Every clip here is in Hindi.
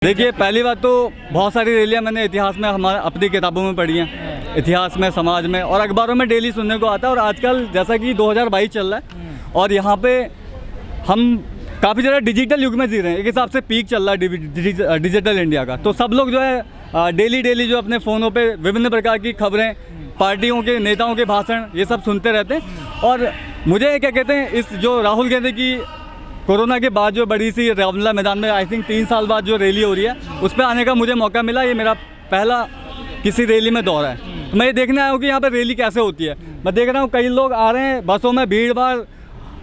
देखिए, पहली बात तो बहुत सारी रैलियां मैंने इतिहास में हमारे अपनी किताबों में पढ़ी हैं, इतिहास में, समाज में और अखबारों में डेली सुनने को आता है। और आजकल जैसा कि 2022 चल रहा है और यहाँ पे हम काफ़ी ज़्यादा डिजिटल युग में जी रहे हैं। एक हिसाब से पीक चल रहा है डिजिटल इंडिया का। तो सब लोग जो है डेली जो अपने फ़ोनों पे विभिन्न प्रकार की खबरें, पार्टियों के नेताओं के भाषण, ये सब सुनते रहते हैं। और मुझे क्या कहते हैं, इस जो राहुल गांधी की कोरोना के बाद जो बड़ी सी रामलीला मैदान में आई थिंक 3 साल बाद जो रैली हो रही है, उस पर आने का मुझे मौका मिला। ये मेरा पहला किसी रैली में दौरा है। तो मैं ये देखने आया हूँ कि यहाँ पर रैली कैसे होती है। मैं देख रहा हूँ कई लोग आ रहे हैं, बसों में भीड़ भाड़,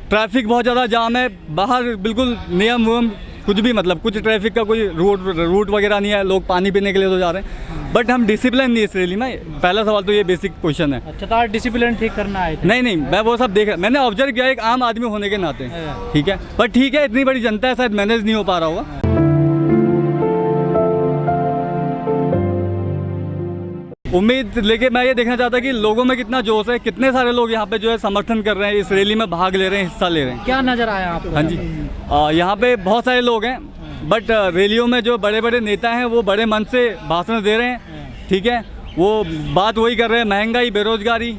ट्रैफिक बहुत ज़्यादा जाम है, बाहर बिल्कुल नियम कुछ भी, मतलब कुछ ट्रैफिक का कोई रूट वगैरह नहीं है, लोग पानी पीने के लिए तो जा रहे हैं। बट हम डिसिप्लिन नहीं इस रैली में। पहला सवाल तो ये बेसिक क्वेश्चन है। अच्छा, तो आज डिसिप्लिन ठीक करना है? नहीं, मैं वो सब देख, मैंने ऑब्जर्व किया एक आम आदमी होने के नाते, ठीक है। पर ठीक है, इतनी बड़ी जनता है, शायद मैनेज नहीं हो पा रहा होगा। उम्मीद लेके मैं ये देखना चाहता कि लोगों में कितना जोश है, कितने सारे लोग यहाँ पे जो है समर्थन कर रहे हैं, इस रैली में भाग ले रहे हैं, हिस्सा ले रहे हैं। क्या नजर आया आपको? हाँ जी, यहाँ पे बहुत सारे लोग हैं, बट रैलियों में जो बड़े बड़े नेता हैं वो बड़े मन से भाषण दे रहे हैं, ठीक है। वो बात वही कर रहे हैं, महंगाई, बेरोजगारी,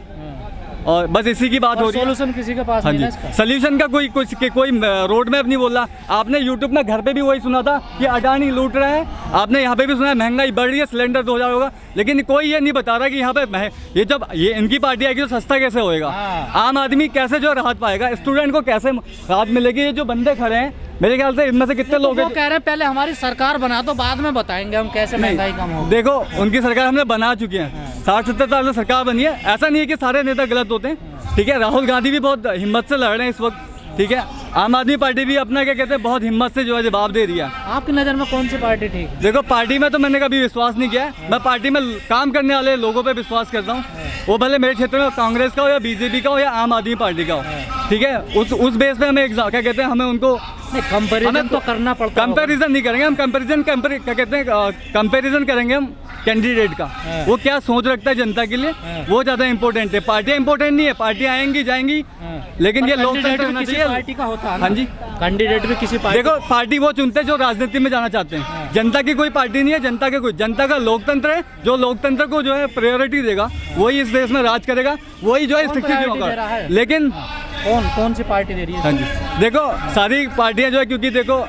और बस इसी की बात हो रही है। सोल्यूशन किसी के पास नहीं है इसका? सोल्यूशन का कोई रोड मैप नहीं बोल रहा। आपने यूट्यूब में घर पे भी वही सुना था कि अडानी लूट रहा है, आपने यहाँ पे भी सुना है महंगाई बढ़ रही है, सिलेंडर 2000 होगा, लेकिन कोई ये नहीं बता रहा कि यहाँ पे ये जब ये इनकी पार्टी आएगी तो सस्ता कैसे होएगा, आम आदमी कैसे जो राहत पाएगा, स्टूडेंट को कैसे राहत मिलेगी। ये जो बंदे खड़े हैं, मेरे ख्याल से इनमें से कितने लोग कह रहे हैं पहले हमारी सरकार बना दो, बाद में बताएंगे हम कैसे महंगाई कम हो। देखो, उनकी सरकार हमने बना चुके हैं, 60-70 साल से सरकार बनी है। ऐसा नहीं है कि सारे नेता गलत होते हैं, ठीक है। राहुल गांधी भी बहुत हिम्मत से लड़ रहे हैं इस वक्त, ठीक है। आम आदमी पार्टी भी अपना क्या कहते हैं बहुत हिम्मत से जो है जवाब दे रही है। आपकी नज़र में कौन सी पार्टी ठीक? देखो, पार्टी में तो मैंने कभी विश्वास नहीं किया है। मैं पार्टी में काम करने वाले लोगों पे विश्वास करता हूँ, वो भले मेरे क्षेत्र में कांग्रेस का हो या बीजेपी का हो या आम आदमी पार्टी का हो, ठीक है। उस बेस पे हमें क्या कहते हैं, हमें उनको कंपैरिजन तो करना पड़ता है। कंपैरिजन नहीं करेंगे हम, क्या कहते हैं कंपैरिजन करेंगे हम कैंडिडेट का, वो क्या सोच रखता है जनता के लिए, वो ज़्यादा इंपॉर्टेंट है। पार्टियाँ इंपॉर्टेंट नहीं है, पार्टियाँ आएंगी जाएंगी, लेकिन ये लोकतंत्र होना चाहिए। पार्टी का होता है। हाँ जी, कैंडिडेट भी किसी पार्टी। देखो, पार्टी वो चुनते हैं जो राजनीति में जाना चाहते हैं। जनता की कोई पार्टी नहीं है, जनता का लोकतंत्र है। जो लोकतंत्र को जो है प्रायोरिटी देगा, वही इस देश में राज करेगा, वही जो है शिक्षित होगा। लेकिन कौन सी पार्टी दे रही है? हाँ जी, देखो सारी पार्टियां जो है, क्योंकि देखो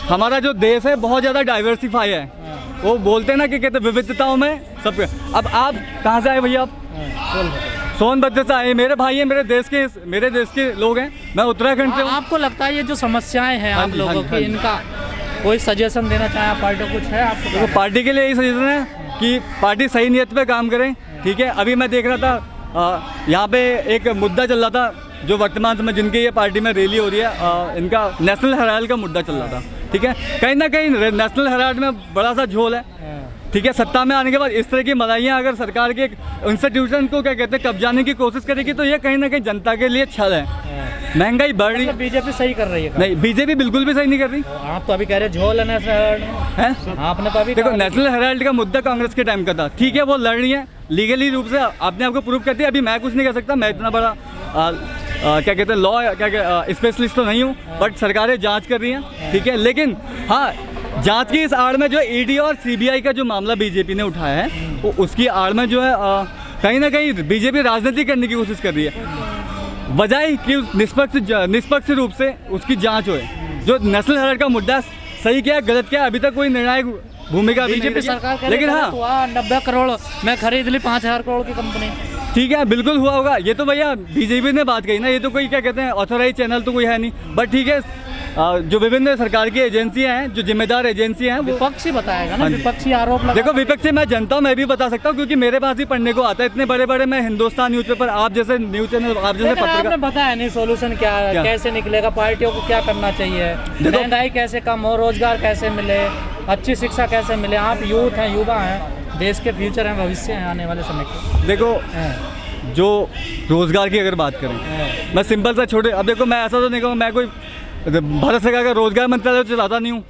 हमारा जो देश है बहुत ज़्यादा डाइवर्सिफाई है। वो बोलते हैं ना कि कहते विविधताओं में सब। अब आप कहाँ से आए भैया? आप सोनभद्र से आए। मेरे भाई हैं, मेरे देश के लोग हैं। मैं उत्तराखंड से हूँ। आपको लगता है ये जो समस्याएं हैं आप लोगों की, इनका कोई सजेशन देना चाहें पार्टी को? कुछ है आपको? तो पार्टी के लिए यही सजेशन है कि पार्टी सही नियत पे काम करें, ठीक है। अभी मैं देख रहा था यहाँ पे एक मुद्दा चल रहा था, जो वर्तमान समय जिनकी ये पार्टी में रैली हो रही है, इनका नेशनल हेराल्ड का मुद्दा चल रहा था, ठीक है। कहीं ना कहीं नेशनल हेराल्ड में बड़ा सा झोल है, ठीक है। सत्ता में आने के बाद इस तरह की मलाइयाँ अगर सरकार के इंस्टीट्यूशन को क्या कहते हैं कब्जाने की कोशिश करेगी, तो ये कहीं ना कहीं जनता के लिए छल है। महंगाई बढ़ रही है। बीजेपी सही कर रही है? नहीं, बीजेपी बिल्कुल भी सही नहीं कर रही। आप तो अभी कह रहे झोल है नेशनल हेराल्ड है, आपने तो अभी देखो नेशनल हेराल्ड का मुद्दा कांग्रेस के टाइम का था, ठीक है। वो लड़ रही है लीगली रूप से, आपने आपको प्रूव कर दिया। अभी मैं कुछ नहीं कर सकता, मैं इतना बड़ा क्या कहते हैं लॉ स्पेशलिस्ट तो नहीं हूँ, बट सरकारें जांच कर रही हैं, ठीक है। लेकिन हाँ, जांच की इस आड़ में जो ईडी और सीबीआई का जो मामला बीजेपी ने उठाया है, वो उसकी आड़ में जो है कहीं ना कहीं बीजेपी राजनीति करने की कोशिश कर रही है, बजाय कि निष्पक्ष रूप से उसकी जांच होए। जो नेशनल हेराल्ड का मुद्दा सही क्या है गलत क्या है, अभी तक कोई निर्णायक भूमिका बीजेपी सरकार। लेकिन हाँ, 90 करोड़ मैं खरीद ली 5000 करोड़ की कंपनी, ठीक है, बिल्कुल हुआ होगा। ये तो भैया बीजेपी ने बात कही ना, ये तो कोई क्या कहते हैं ऑथोराइज चैनल तो कोई है नहीं, बट ठीक है। जो विभिन्न सरकार की एजेंसियां हैं, जो जिम्मेदार एजेंसियां हैं, विपक्षी बताएगा ना, विपक्षी आरोप लगा। देखो, विपक्षी मैं जनता हूं, मैं भी बता सकता हूं, क्योंकि मेरे पास ही पढ़ने को आता है। इतने बड़े बड़े मैं हिंदुस्तान न्यूज़पेपर, आप जैसे न्यूज चैनल, आप जैसे पत्रकार, आपने बताया नहीं सोल्यूशन क्या है, कैसे निकलेगा, पार्टियों को क्या करना चाहिए, महंगाई कैसे कम हो, रोजगार कैसे मिले, अच्छी शिक्षा कैसे मिले। आप यूथ हैं, युवा हैं, देश के फ्यूचर हैं, भविष्य हैं आने वाले समय के। देखो, जो रोजगार की अगर बात करें, मैं सिंपल सा छोटे, अब देखो मैं ऐसा तो नहीं कहूँ, मैं कोई भारत सरकार का रोजगार मंत्रालय चलाता नहीं हूँ,